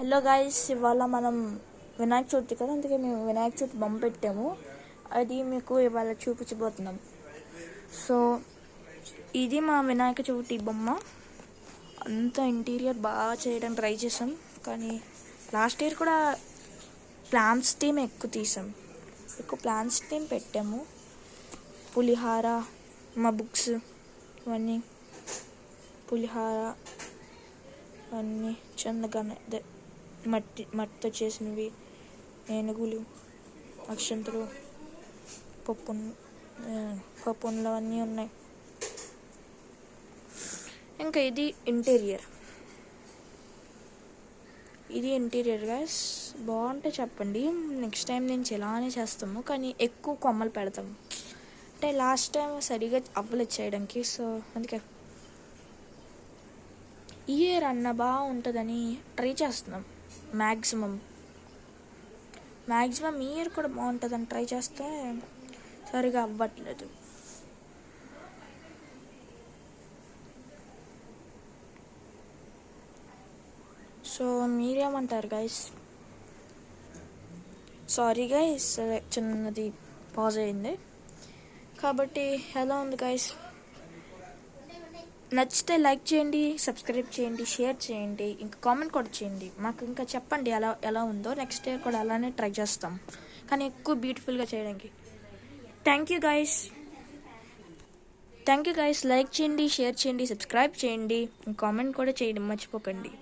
Hello guys, ఇవాళ మనం వినాయక చవితి కదా, అందుకే మేము వినాయక చవితి బొమ్మ పెట్టాము. అది మీకు ఇవాళ చూపించబోతున్నాం. సో ఇది మా వినాయక చవితి బొమ్మ. అంతా ఇంటీరియర్ బాగా చేయడానికి ట్రై చేసాం, కానీ లాస్ట్ ఇయర్ కూడా ప్లాన్స్ థీమ్ ఎక్కువ ప్లాన్స్ థీమ్ పెట్టాము. పులిహార, మా బుక్స్ ఇవన్నీ పులిహార అన్నీ చందగానే మట్టితో చేసినవి, ఏనుగులు, అక్షంతలు, పప్పులు అవన్నీ ఉన్నాయి. ఇంకా ఇది ఇంటీరియర్ గైస్. బాగుంటే చెప్పండి, నెక్స్ట్ టైం నుంచి ఇలానే చేస్తాము, కానీ ఎక్కువ కొమ్మలు పెడతాము. అంటే లాస్ట్ టైం సరిగా అవ్వలేదు చేయడానికి, సో అందుకే ఈ ఇయర్ అన్న బాగుంటుందని ట్రై చేస్తున్నాం. మ్యాక్సిమం ఈ ఇయర్ కూడా బాగుంటుందని ట్రై చేస్తే సరిగా అవ్వట్లేదు. సో మీరేమంటారు గైస్? సారీ గైస్, చిన్నది పాజ్ అయింది కాబట్టి. ఎలా ఉంది గైస్? నచ్చితే లైక్ చేయండి, సబ్స్క్రైబ్ చేయండి, షేర్ చేయండి, ఇంకా కామెంట్ కూడా చేయండి. మాకు ఇంకా చెప్పండి ఎలా ఉందో. నెక్స్ట్ ఇయర్ కూడా అలానే ట్రై చేస్తాం, కానీ ఎక్కువ బ్యూటిఫుల్గా చేయడానికి. Thank you guys. లైక్ చేయండి, షేర్ చేయండి, సబ్స్క్రైబ్ చేయండి, కామెంట్ కూడా చేయండి మర్చిపోకండి.